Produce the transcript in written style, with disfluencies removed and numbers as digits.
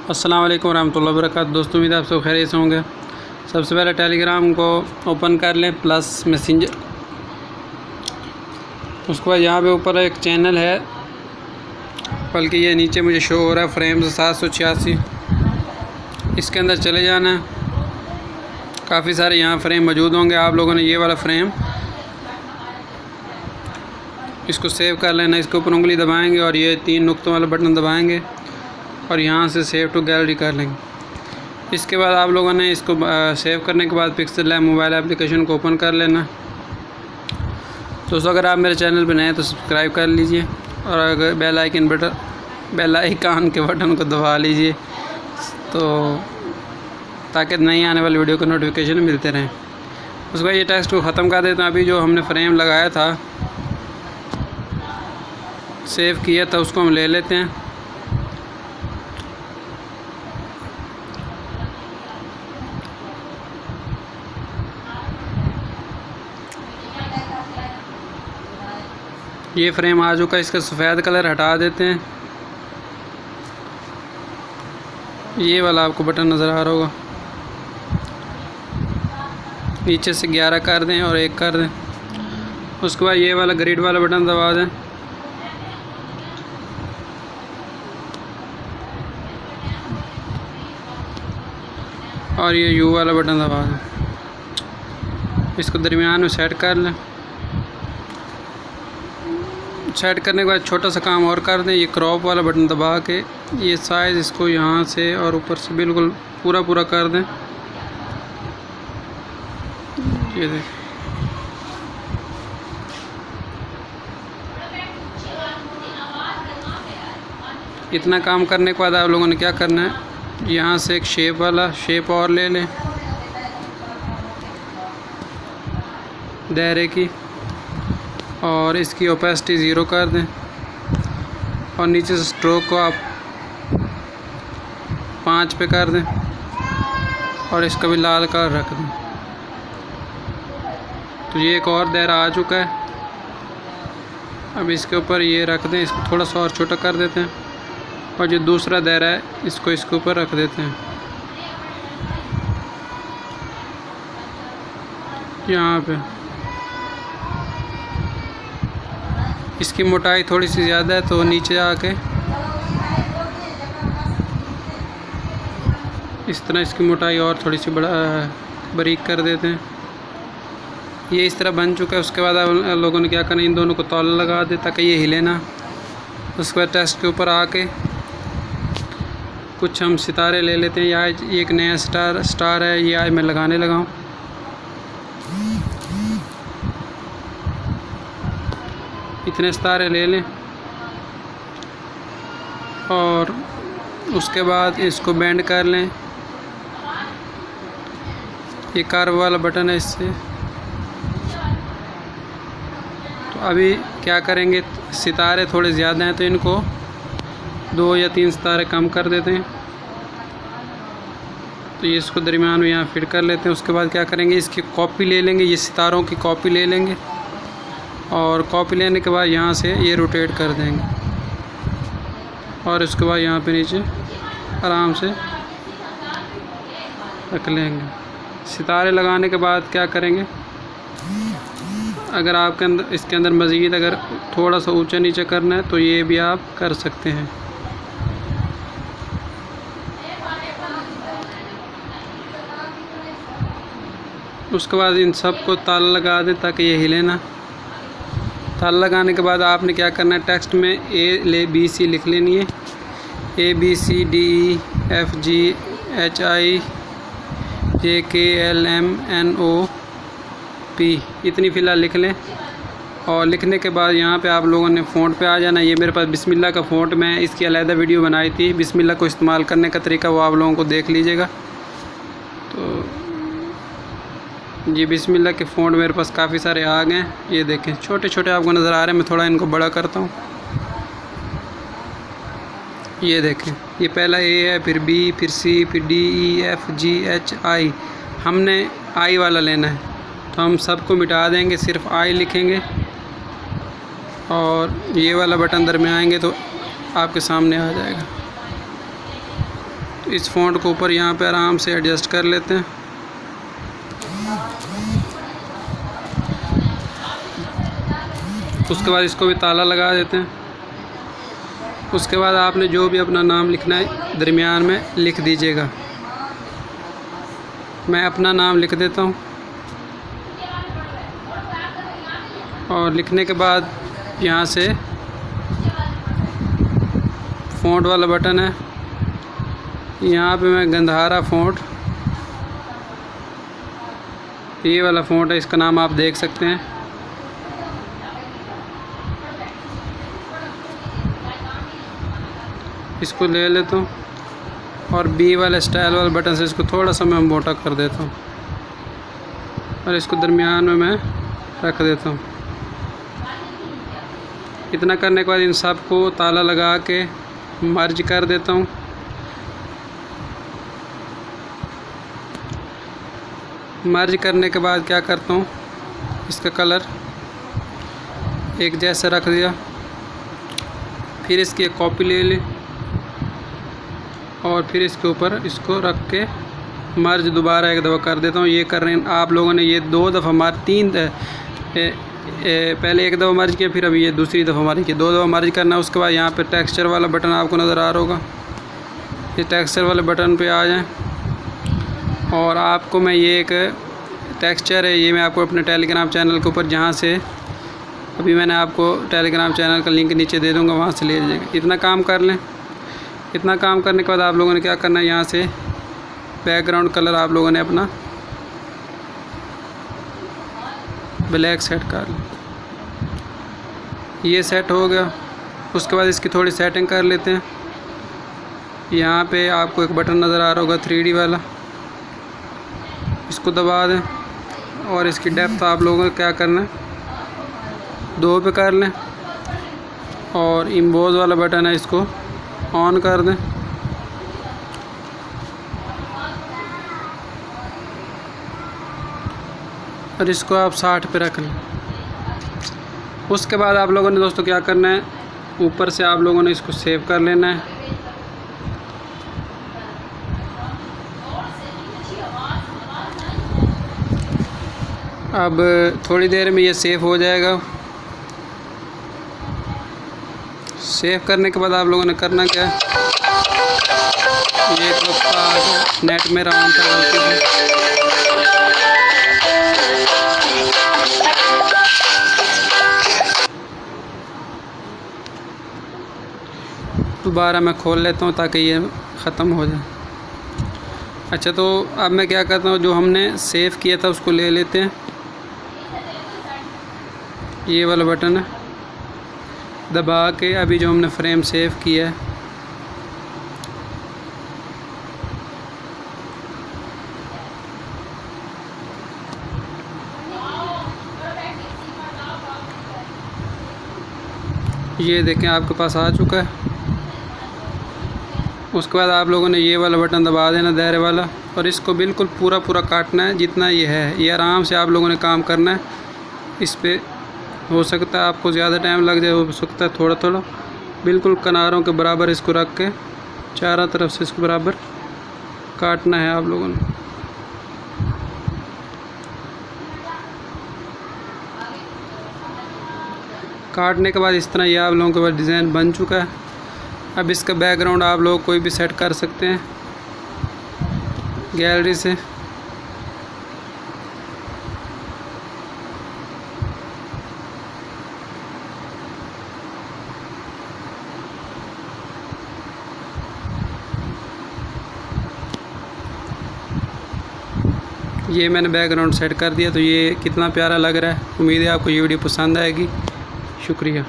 अस्सलाम वालेकुम रहमतुल्लाहि व बरकातहू। दोस्तों उम्मीद है आप सब खैरियत से होंगे। सबसे पहले टेलीग्राम को ओपन कर लें प्लस मैसेंजर। उसके बाद यहाँ पे ऊपर एक चैनल है, बल्कि ये नीचे मुझे शो हो रहा है फ्रेम्स 786। इसके अंदर चले जाना है। काफ़ी सारे यहाँ फ्रेम मौजूद होंगे। आप लोगों ने ये वाला फ्रेम इसको सेव कर लेना। इसके ऊपर उंगली दबाएंगे और ये 3 नुक्तों वाला बटन दबाएंगे और यहाँ से सेव टू गैलरी कर लेंगे। इसके बाद आप लोगों ने इसको सेव करने के बाद पिक्सल लैब मोबाइल एप्लीकेशन को ओपन कर लेना। दोस्तों अगर आप मेरे चैनल पर नए हैं तो सब्सक्राइब कर लीजिए और अगर बेल आइकन के बटन को दबा लीजिए तो ताकि नई आने वाली वीडियो को नोटिफिकेशन मिलते रहें। उसके बाद ये टेक्स्ट को ख़त्म कर देते हैं। अभी जो हमने फ्रेम लगाया था, सेव किया था, उसको हम ले लेते हैं। ये फ्रेम आ चुका है। इसका सफ़ेद कलर हटा देते हैं। ये वाला आपको बटन नज़र आ रहा होगा, नीचे से 11 कर दें और 1 कर दें। उसके बाद ये वाला ग्रिड वाला बटन दबा दें। और ये यू वाला बटन दबा दें। इसको दरमियान में सेट कर लें। सेट करने के बाद छोटा सा काम और कर दें। ये क्रॉप वाला बटन दबा के ये साइज़ इसको यहाँ से और ऊपर से बिल्कुल पूरा कर दें। ये देखें, इतना काम करने के बाद आप लोगों ने क्या करना है, यहाँ से एक शेप और ले लें दायरे की और इसकी ओपेसिटी 0 कर दें और नीचे से स्ट्रोक को आप 5 पे कर दें और इसका भी लाल कलर रख दें। तो ये एक और दायरा आ चुका है। अब इसके ऊपर ये रख दें। इसको थोड़ा सा और छोटा कर देते हैं और जो दूसरा दायरा है इसको इसके ऊपर रख देते हैं। यहाँ पे इसकी मोटाई थोड़ी सी ज़्यादा है तो नीचे आके इस तरह इसकी मोटाई और थोड़ी सी बारीक कर देते हैं। ये इस तरह बन चुका है। उसके बाद आप लोगों ने क्या करना है, इन दोनों को तौल लगा दे ताकि ये हिले ना। उसके बाद टेस्ट के ऊपर आके कुछ हम सितारे ले लेते हैं। या एक नया स्टार है, ये आज मैं लगाने लगा हूँ। इतने सितारे ले लें और उसके बाद इसको बेंड कर लें। ये कर्व वाला बटन है इससे। तो अभी क्या करेंगे, सितारे थोड़े ज़्यादा हैं तो इनको 2 या 3 सितारे कम कर देते हैं। तो ये इसको दरमियान में यहाँ फिट कर लेते हैं। उसके बाद क्या करेंगे, इसकी कॉपी ले लेंगे। ये सितारों की कॉपी ले लेंगे और कॉपी लेने के बाद यहाँ से ये रोटेट कर देंगे और उसके बाद यहाँ पे नीचे आराम से रख लेंगे। सितारे लगाने के बाद क्या करेंगे, अगर आपके अंदर इसके अंदर मज़ीद अगर थोड़ा सा ऊंचा नीचे करना है तो ये भी आप कर सकते हैं। उसके बाद इन सब को ताला लगा दें ताकि ये हिले ना। ताला लगाने के बाद आपने क्या करना है, टेक्स्ट में ABC लिख लेनी है। ABCDEFGHIJKLMNOP इतनी फ़िलहाल लिख लें। और लिखने के बाद यहाँ पे आप लोगों ने फ़ॉन्ट पे आ जाना। ये मेरे पास बिस्मिल्लाह का फ़ॉन्ट, मैं इसकी अलहदा वीडियो बनाई थी। बिस्मिल्लाह को इस्तेमाल करने का तरीका वो आप लोगों को देख लीजिएगा। तो ये बिस्मिल्लाह के फ़ॉन्ट मेरे पास काफ़ी सारे आ गए हैं। ये देखें छोटे छोटे आपको नज़र आ रहे हैं। मैं थोड़ा इनको बड़ा करता हूँ। ये देखें, ये पहला A है, फिर B, फिर C, फिर D, E, F, G, H, I। हमने I वाला लेना है तो हम सबको मिटा देंगे, सिर्फ I लिखेंगे और ये वाला बटन दरमियान आएंगे तो आपके सामने आ जाएगा। इस फ़ॉन्ट को ऊपर यहाँ पे आराम से एडजस्ट कर लेते हैं। उसके बाद इसको भी ताला लगा देते हैं। उसके बाद आपने जो भी अपना नाम लिखना है दरमियान में लिख दीजिएगा। मैं अपना नाम लिख देता हूँ और लिखने के बाद यहाँ से फ़ॉन्ट वाला बटन है, यहाँ पे मैं गंधारा फ़ॉन्ट, ये वाला फ़ॉन्ट है, इसका नाम आप देख सकते हैं। इसको ले लेता हूँ और बी वाले स्टाइल वाले बटन से इसको थोड़ा सा मैं मोटा कर देता हूँ और इसको दरमियान में मैं रख देता हूँ। इतना करने के बाद इन सब को ताला लगा के मर्ज कर देता हूँ। मर्ज करने के बाद क्या करता हूँ, इसका कलर एक जैसा रख दिया, फिर इसकी एक कॉपी ले ली और फिर इसके ऊपर इसको रख के मर्ज दोबारा एक दफ़ा कर देता हूँ। ये कर रहे हैं आप लोगों ने, ये 2 दफ़ा पहले एक दफ़ा मर्ज किया, फिर अभी ये दूसरी दफ़ा मर्ज किया, 2 दफ़ा मर्ज करना है। उसके बाद यहाँ पे टेक्सचर वाला बटन आपको नज़र आ रहा होगा, ये टेक्सचर वाले बटन पे आ जाएं और आपको मैं ये एक टेक्सचर है, ये मैं आपको अपने टेलीग्राम चैनल के ऊपर, जहाँ से अभी मैंने आपको टेलीग्राम चैनल का लिंक नीचे दे दूँगा, वहाँ से ले जाइएगा। इतना काम कर लें। इतना काम करने के बाद आप लोगों ने क्या करना है, यहाँ से बैकग्राउंड कलर आप लोगों ने अपना ब्लैक सेट कर लें। ये सेट हो गया। उसके बाद इसकी थोड़ी सेटिंग कर लेते हैं। यहाँ पे आपको एक बटन नज़र आ रहा होगा 3D वाला, इसको दबा दें और इसकी डेप्थ आप लोगों को क्या करना है, 2 पे कर लें और इम्बोज वाला बटन है, इसको ऑन कर दें। और इसको आप 60 पे रख लें। उसके बाद आप लोगों ने दोस्तों क्या करना है, ऊपर से आप लोगों ने इसको सेव कर लेना है। अब थोड़ी देर में ये सेव हो जाएगा। सेव करने के बाद आप लोगों ने करना क्या है, ये तो नेट में राउंड दोबारा मैं खोल लेता हूँ ताकि ये ख़त्म हो जाए। अच्छा, तो अब मैं क्या करता हूँ, जो हमने सेव किया था उसको ले लेते हैं। ये वाला बटन है, दबा के अभी जो हमने फ्रेम सेव किया है ये देखें आपके पास आ चुका है। उसके बाद आप लोगों ने ये वाला बटन दबा देना, दायरे वाला, और इसको बिल्कुल पूरा काटना है जितना ये है। ये आराम से आप लोगों ने काम करना है। इस पे हो सकता है आपको ज़्यादा टाइम लग जाए, हो सकता है थोड़ा बिल्कुल किनारों के बराबर इसको रख के चारों तरफ से इसको बराबर काटना है आप लोगों ने। काटने के बाद इस तरह ये आप लोगों के पास डिज़ाइन बन चुका है। अब इसका बैकग्राउंड आप लोग कोई भी सेट कर सकते हैं गैलरी से। ये मैंने बैकग्राउंड सेट कर दिया, तो ये कितना प्यारा लग रहा है। उम्मीद है आपको ये वीडियो पसंद आएगी। शुक्रिया।